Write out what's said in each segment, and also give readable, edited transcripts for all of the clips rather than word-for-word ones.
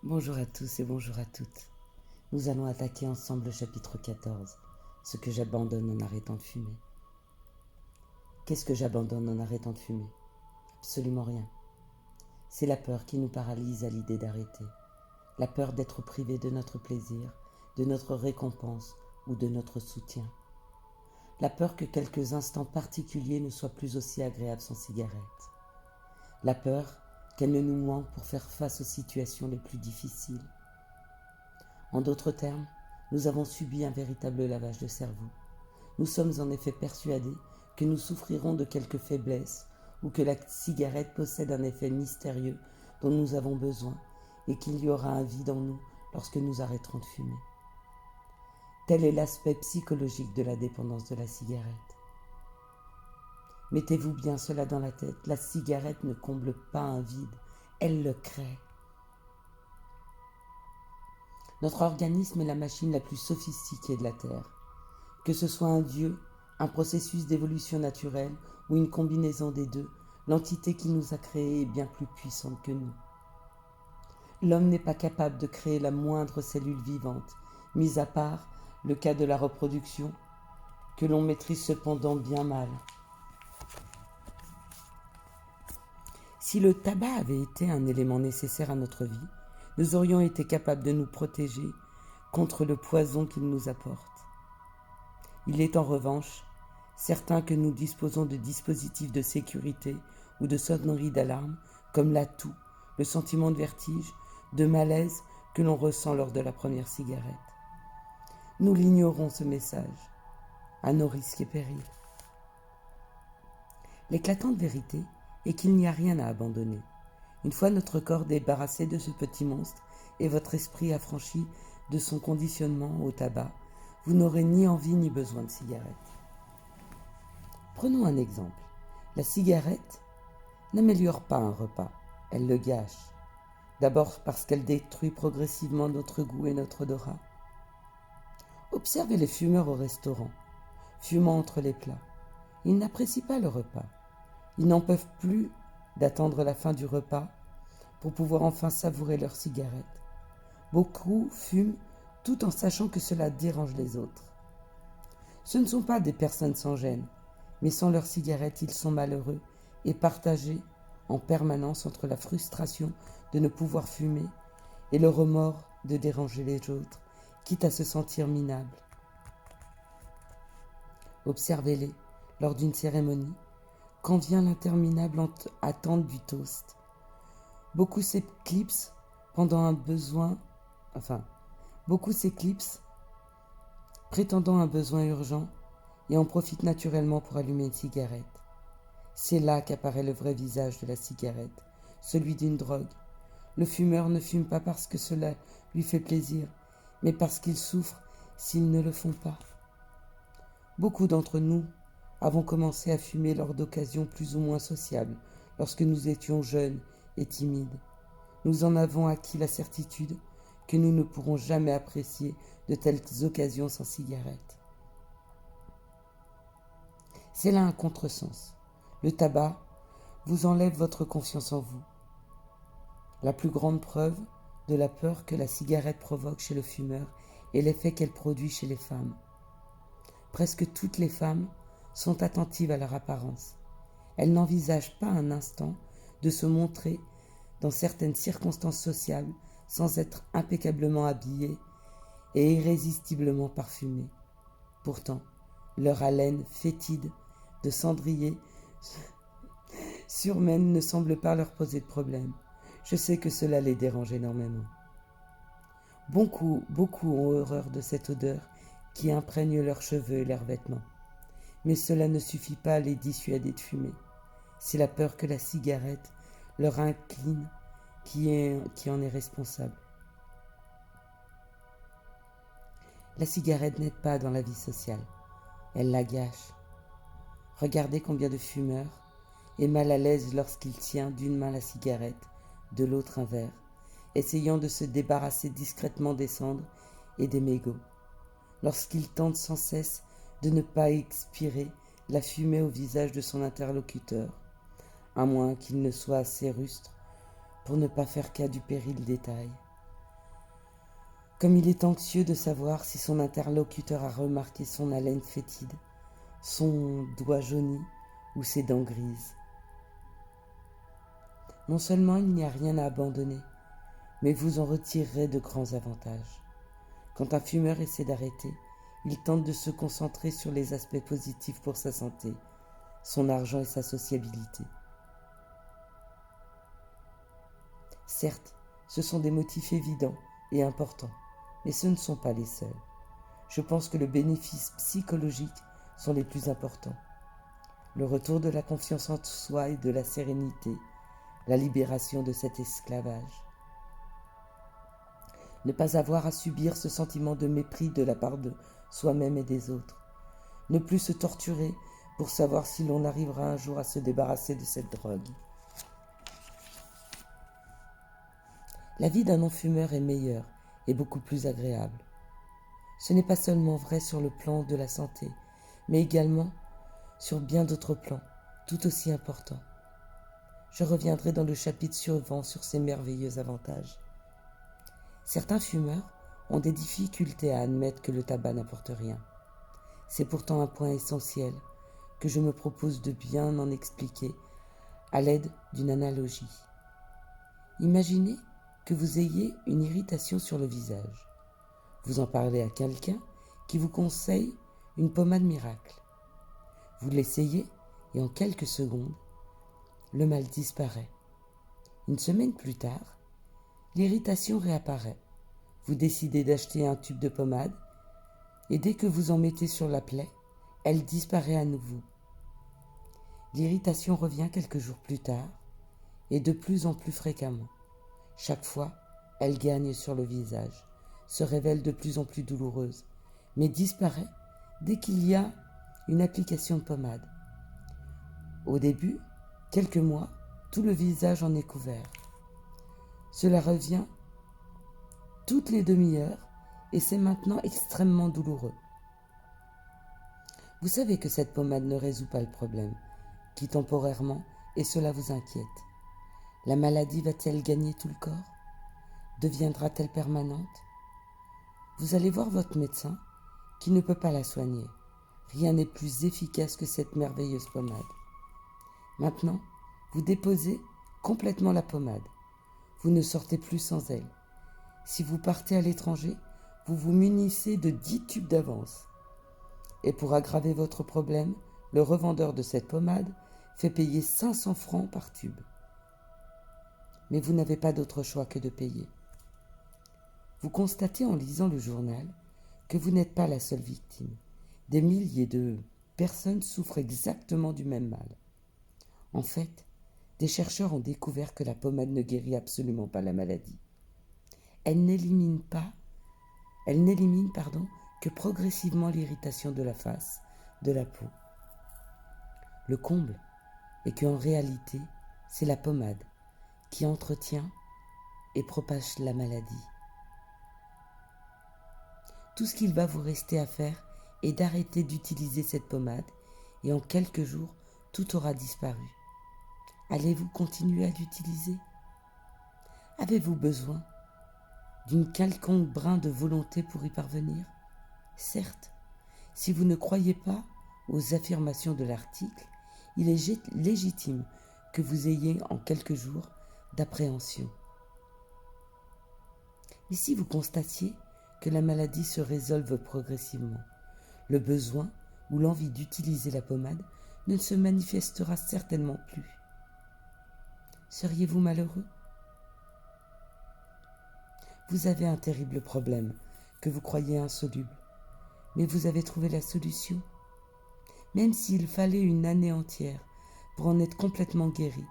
Bonjour à tous et bonjour à toutes. Nous allons attaquer ensemble le chapitre 14, ce que j'abandonne en arrêtant de fumer. Qu'est-ce que j'abandonne en arrêtant de fumer? Absolument rien. C'est la peur qui nous paralyse à l'idée d'arrêter. La peur d'être privé de notre plaisir, de notre récompense ou de notre soutien. La peur que quelques instants particuliers ne soient plus aussi agréables sans cigarette. La peur qu'elle ne nous manque pour faire face aux situations les plus difficiles. En d'autres termes, nous avons subi un véritable lavage de cerveau. Nous sommes en effet persuadés que nous souffrirons de quelque faiblesse ou que la cigarette possède un effet mystérieux dont nous avons besoin et qu'il y aura un vide en nous lorsque nous arrêterons de fumer. Tel est l'aspect psychologique de la dépendance de la cigarette. Mettez-vous bien cela dans la tête, la cigarette ne comble pas un vide, elle le crée. Notre organisme est la machine la plus sophistiquée de la Terre. Que ce soit un dieu, un processus d'évolution naturelle ou une combinaison des deux, l'entité qui nous a créés est bien plus puissante que nous. L'homme n'est pas capable de créer la moindre cellule vivante, mis à part le cas de la reproduction, que l'on maîtrise cependant bien mal. Si le tabac avait été un élément nécessaire à notre vie, nous aurions été capables de nous protéger contre le poison qu'il nous apporte. Il est en revanche certain que nous disposons de dispositifs de sécurité ou de sonneries d'alarme comme la toux, le sentiment de vertige, de malaise que l'on ressent lors de la première cigarette. Nous l'ignorons ce message, à nos risques et périls. L'éclatante vérité est qu'il n'y a rien à abandonner. Une fois notre corps débarrassé de ce petit monstre et votre esprit affranchi de son conditionnement au tabac, vous n'aurez ni envie ni besoin de cigarette. Prenons un exemple. La cigarette n'améliore pas un repas, elle le gâche. D'abord parce qu'elle détruit progressivement notre goût et notre odorat. Observez les fumeurs au restaurant, fumant entre les plats. Ils n'apprécient pas le repas. Ils n'en peuvent plus d'attendre la fin du repas pour pouvoir enfin savourer leur cigarette. Beaucoup fument tout en sachant que cela dérange les autres. Ce ne sont pas des personnes sans gêne, mais sans leur cigarette, ils sont malheureux et partagés en permanence entre la frustration de ne pouvoir fumer et le remords de déranger les autres, quitte à se sentir minables. Observez-les lors d'une cérémonie, quand vient l'interminable attente du toast. Beaucoup s'éclipsent prétendant un besoin urgent et en profitent naturellement pour allumer une cigarette. C'est là qu'apparaît le vrai visage de la cigarette, celui d'une drogue. Le fumeur ne fume pas parce que cela lui fait plaisir, mais parce qu'il souffre s'ils ne le font pas. Beaucoup d'entre nous avons commencé à fumer lors d'occasions plus ou moins sociables, lorsque nous étions jeunes et timides. Nous en avons acquis la certitude que nous ne pourrons jamais apprécier de telles occasions sans cigarette. C'est là un contresens. Le tabac vous enlève votre confiance en vous. La plus grande preuve de la peur que la cigarette provoque chez le fumeur est l'effet qu'elle produit chez les femmes. Presque toutes les femmes sont attentives à leur apparence. Elles n'envisagent pas un instant de se montrer dans certaines circonstances sociales sans être impeccablement habillées et irrésistiblement parfumées. Pourtant, leur haleine fétide de cendrier surhumaine ne semble pas leur poser de problème. Je sais que cela les dérange énormément. Beaucoup ont horreur de cette odeur qui imprègne leurs cheveux et leurs vêtements. Mais cela ne suffit pas à les dissuader de fumer. C'est la peur que la cigarette leur incline qui en est responsable. La cigarette n'aide pas dans la vie sociale, elle la gâche. Regardez combien de fumeurs est mal à l'aise lorsqu'il tient d'une main la cigarette, de l'autre un verre, essayant de se débarrasser discrètement des cendres et des mégots, lorsqu'il tente sans cesse de ne pas expirer la fumée au visage de son interlocuteur, à moins qu'il ne soit assez rustre pour ne pas faire cas du péril détail. Comme il est anxieux de savoir si son interlocuteur a remarqué son haleine fétide, son doigt jauni ou ses dents grises. Non seulement il n'y a rien à abandonner, mais vous en retirerez de grands avantages. Quand un fumeur essaie d'arrêter, il tente de se concentrer sur les aspects positifs pour sa santé, son argent et sa sociabilité. Certes, ce sont des motifs évidents et importants, mais ce ne sont pas les seuls. Je pense que les bénéfices psychologiques sont les plus importants. Le retour de la confiance en soi et de la sérénité, la libération de cet esclavage. Ne pas avoir à subir ce sentiment de mépris de la part de soi-même et des autres. Ne plus se torturer pour savoir si l'on arrivera un jour à se débarrasser de cette drogue. La vie d'un non-fumeur est meilleure et beaucoup plus agréable. Ce n'est pas seulement vrai sur le plan de la santé, mais également sur bien d'autres plans, tout aussi importants. Je reviendrai dans le chapitre suivant sur ces merveilleux avantages. Certains fumeurs ont des difficultés à admettre que le tabac n'apporte rien. C'est pourtant un point essentiel que je me propose de bien en expliquer à l'aide d'une analogie. Imaginez que vous ayez une irritation sur le visage. Vous en parlez à quelqu'un qui vous conseille une pommade miracle. Vous l'essayez et en quelques secondes, le mal disparaît. Une semaine plus tard, l'irritation réapparaît. Vous décidez d'acheter un tube de pommade et dès que vous en mettez sur la plaie, elle disparaît à nouveau. L'irritation revient quelques jours plus tard et de plus en plus fréquemment. Chaque fois, elle gagne sur le visage, se révèle de plus en plus douloureuse, mais disparaît dès qu'il y a une application de pommade. Au début, quelques mois, tout le visage en est couvert. Cela revient toutes les demi-heures et c'est maintenant extrêmement douloureux. Vous savez que cette pommade ne résout pas le problème, qui temporairement, et cela vous inquiète. La maladie va-t-elle gagner tout le corps? Deviendra-t-elle permanente? Vous allez voir votre médecin, qui ne peut pas la soigner. Rien n'est plus efficace que cette merveilleuse pommade. Maintenant, vous déposez complètement la pommade. Vous ne sortez plus sans elle. Si vous partez à l'étranger, vous vous munissez de 10 tubes d'avance. Et pour aggraver votre problème, le revendeur de cette pommade fait payer 500 francs par tube. Mais vous n'avez pas d'autre choix que de payer. Vous constatez en lisant le journal que vous n'êtes pas la seule victime. Des milliers de personnes souffrent exactement du même mal. En fait, des chercheurs ont découvert que la pommade ne guérit absolument pas la maladie. Elle n'élimine que progressivement l'irritation de la face, de la peau. Le comble est qu'en réalité, c'est la pommade qui entretient et propage la maladie. Tout ce qu'il va vous rester à faire est d'arrêter d'utiliser cette pommade et en quelques jours, tout aura disparu. Allez-vous continuer à l'utiliser? Avez-vous besoin d'une quelconque brin de volonté pour y parvenir? Certes, si vous ne croyez pas aux affirmations de l'article, il est légitime que vous ayez en quelques jours d'appréhension. Mais si vous constatiez que la maladie se résolve progressivement, le besoin ou l'envie d'utiliser la pommade ne se manifestera certainement plus. Seriez-vous malheureux? Vous avez un terrible problème que vous croyez insoluble, mais vous avez trouvé la solution. Même s'il fallait une année entière pour en être complètement guéri,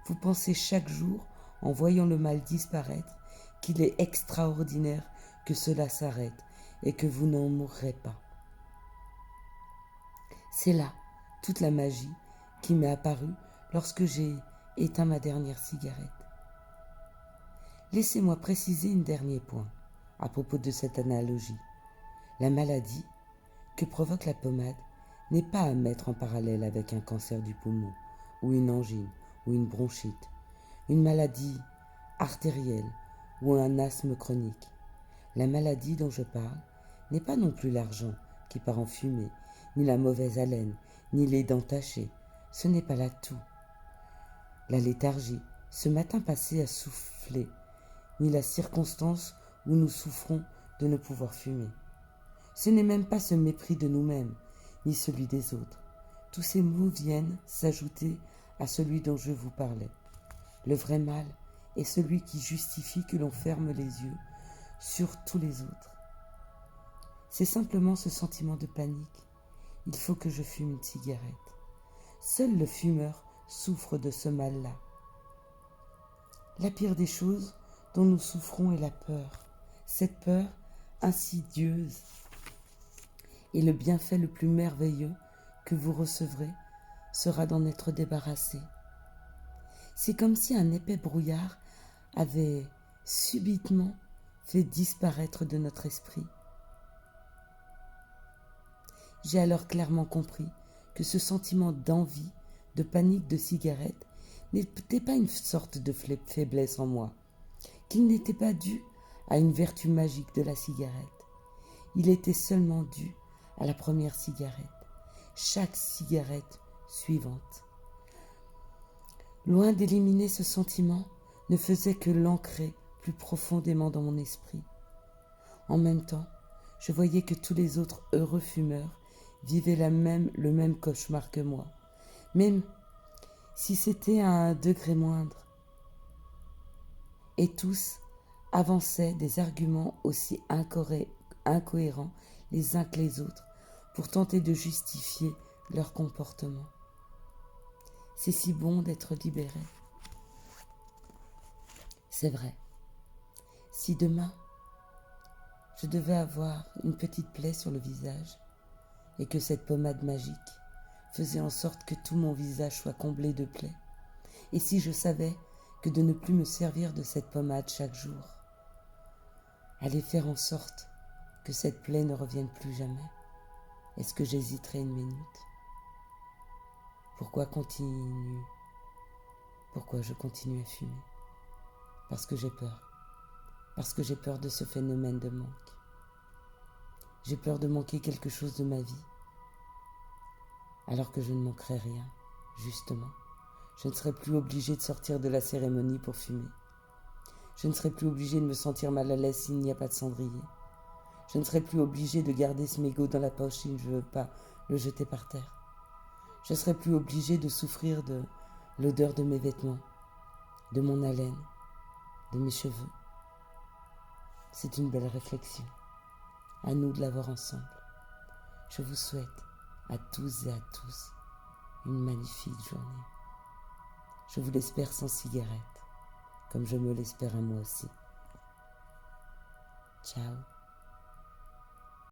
vous pensez chaque jour, en voyant le mal disparaître, qu'il est extraordinaire que cela s'arrête et que vous n'en mourrez pas. C'est là toute la magie qui m'est apparue lorsque j'ai éteint ma dernière cigarette. Laissez-moi préciser un dernier point à propos de cette analogie. La maladie que provoque la pommade n'est pas à mettre en parallèle avec un cancer du poumon, ou une angine, ou une bronchite, une maladie artérielle ou un asthme chronique. La maladie dont je parle n'est pas non plus l'argent qui part en fumée, ni la mauvaise haleine, ni les dents tachées. Ce n'est pas là tout. La léthargie, ce matin passé à souffler, ni la circonstance où nous souffrons de ne pouvoir fumer. Ce n'est même pas ce mépris de nous-mêmes, ni celui des autres. Tous ces mots viennent s'ajouter à celui dont je vous parlais. Le vrai mal est celui qui justifie que l'on ferme les yeux sur tous les autres. C'est simplement ce sentiment de panique. Il faut que je fume une cigarette. Seul le fumeur souffre de ce mal-là. La pire des choses dont nous souffrons est la peur. Cette peur insidieuse et le bienfait le plus merveilleux que vous recevrez sera d'en être débarrassé. C'est comme si un épais brouillard avait subitement fait disparaître de notre esprit. J'ai alors clairement compris que ce sentiment d'envie, de panique de cigarette, n'était pas une sorte de faiblesse en moi, qu'il n'était pas dû à une vertu magique de la cigarette. Il était seulement dû à la première cigarette, chaque cigarette suivante. Loin d'éliminer ce sentiment, ne faisait que l'ancrer plus profondément dans mon esprit. En même temps, je voyais que tous les autres heureux fumeurs vivaient le même cauchemar que moi, même si c'était à un degré moindre. Et tous avançaient des arguments aussi incohérents les uns que les autres pour tenter de justifier leur comportement. C'est si bon d'être libéré. C'est vrai. Si demain, je devais avoir une petite plaie sur le visage et que cette pommade magique faisait en sorte que tout mon visage soit comblé de plaies, et si je savais que de ne plus me servir de cette pommade chaque jour allait faire en sorte que cette plaie ne revienne plus jamais, est-ce que j'hésiterais une minute? Pourquoi je continue à fumer? Parce que j'ai peur. Parce que j'ai peur de ce phénomène de manque. J'ai peur de manquer quelque chose de ma vie. Alors que je ne manquerai rien, justement. Je ne serai plus obligé de sortir de la cérémonie pour fumer. Je ne serai plus obligé de me sentir mal à l'aise s'il n'y a pas de cendrier. Je ne serai plus obligé de garder ce mégot dans la poche si je ne veux pas le jeter par terre. Je ne serai plus obligé de souffrir de l'odeur de mes vêtements, de mon haleine, de mes cheveux. C'est une belle réflexion. À nous de l'avoir ensemble. Je vous souhaite à tous et à tous une magnifique journée. Je vous l'espère sans cigarette, comme je me l'espère à moi aussi. Ciao.